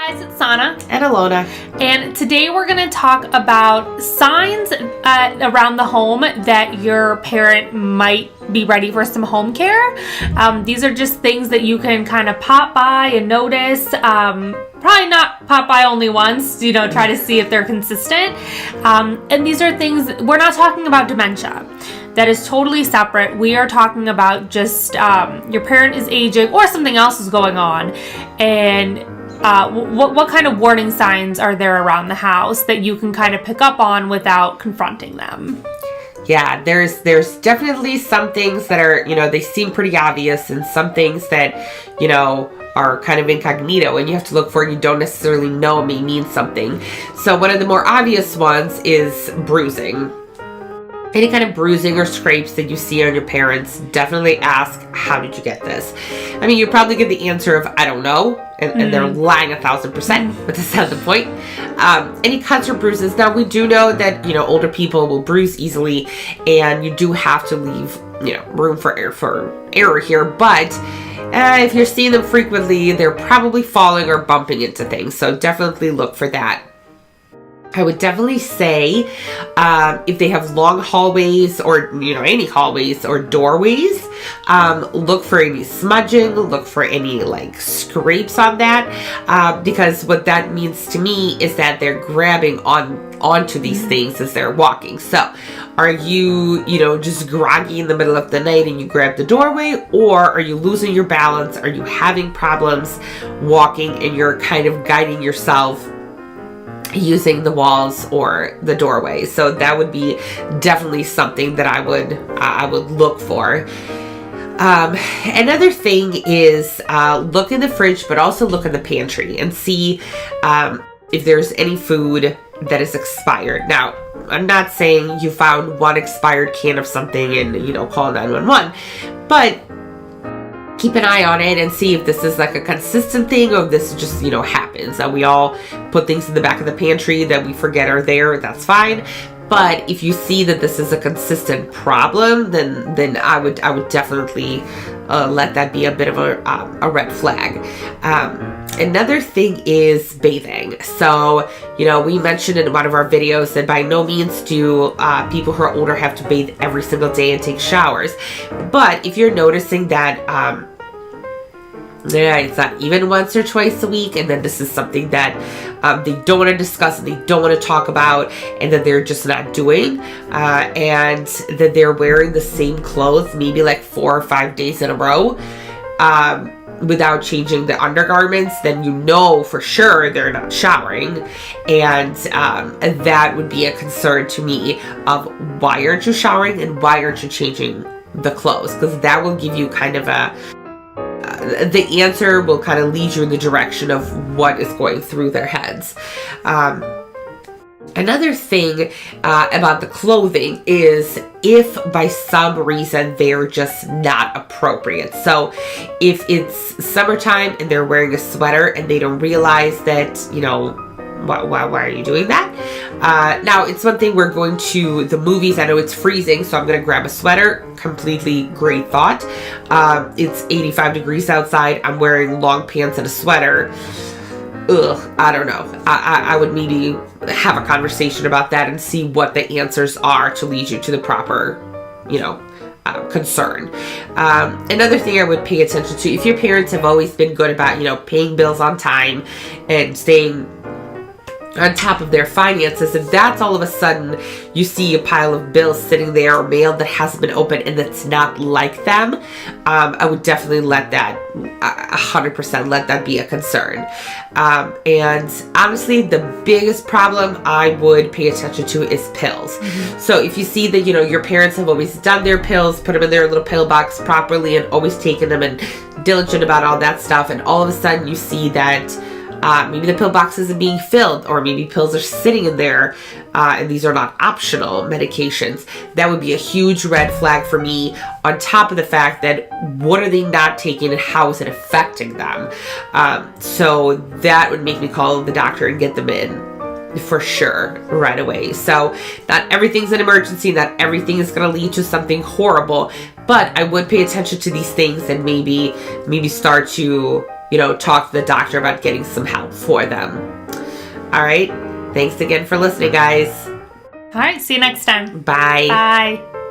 guys, it's Sana and Alona, and today we're going to talk about signs around the home that your parent might be ready for some home care. These are just things that you can kind of pop by and notice. Probably not pop by only once, try to see if they're consistent. And these are things, we're not talking about dementia. That is totally separate. We are talking about just your parent is aging or something else is going on. And what kind of warning signs are there around the house that you can kind of pick up on without confronting them? Yeah, there's definitely some things that are, they seem pretty obvious, and some things that, are kind of incognito and you have to look for and you don't necessarily know it may mean something. So one of the more obvious ones is bruising. Any kind of bruising or scrapes that you see on your parents, definitely ask, how did you get this? I mean, you probably get the answer of, I don't know, and they're lying 1,000%, but that's not the point. Any cuts or bruises. Now, we do know that, older people will bruise easily, and you do have to leave, room for error here, but if you're seeing them frequently, they're probably falling or bumping into things, so definitely look for that. I would definitely say if they have long hallways or, any hallways or doorways, look for any smudging, look for any scrapes on that, because what that means to me is that they're grabbing onto these things as they're walking. So are you, just groggy in the middle of the night and you grab the doorway, or are you losing your balance? Are you having problems walking and you're kind of guiding yourself using the walls or the doorway? So that would be definitely something that I would look for. Another thing is look in the fridge, but also look in the pantry and see if there's any food that is expired. Now, I'm not saying you found one expired can of something and call 911, but keep an eye on it and see if this is a consistent thing or if this just, happens. We all put things in the back of the pantry that we forget are there. That's fine. But if you see that this is a consistent problem, then I would definitely let that be a bit of a red flag. Another thing is bathing. So, we mentioned in one of our videos that by no means do people who are older have to bathe every single day and take showers. But if you're noticing that it's not even once or twice a week, and then this is something that they don't want to discuss and they don't want to talk about, and that they're just not doing, and that they're wearing the same clothes maybe 4 or 5 days in a row without changing the undergarments, then for sure they're not showering, and that would be a concern to me of why aren't you showering and why aren't you changing the clothes, because that will give you kind of the answer will kind of lead you in the direction of what is going through their heads. Another thing about the clothing is if by some reason they're just not appropriate. So if it's summertime and they're wearing a sweater and they don't realize that, why are you doing that? Now, it's one thing we're going to the movies. I know it's freezing, so I'm going to grab a sweater. Completely great thought. It's 85 degrees outside. I'm wearing long pants and a sweater. Ugh, I don't know. I would maybe have a conversation about that and see what the answers are to lead you to the proper, concern. Another thing I would pay attention to, if your parents have always been good about, paying bills on time and staying on top of their finances, if that's all of a sudden you see a pile of bills sitting there or mail that hasn't been opened and that's not like them, I would definitely let that 100% let that be a concern. And honestly, the biggest problem I would pay attention to is pills. So if you see that your parents have always done their pills, put them in their little pill box properly and always taken them and diligent about all that stuff, and all of a sudden you see that maybe the pill box isn't being filled, or maybe pills are sitting in there and these are not optional medications, that would be a huge red flag for me, on top of the fact that what are they not taking and how is it affecting them? So that would make me call the doctor and get them in for sure right away. So not everything's an emergency, not everything is going to lead to something horrible, but I would pay attention to these things and maybe start to talk to the doctor about getting some help for them. All right. Thanks again for listening, guys. All right. See you next time. Bye. Bye.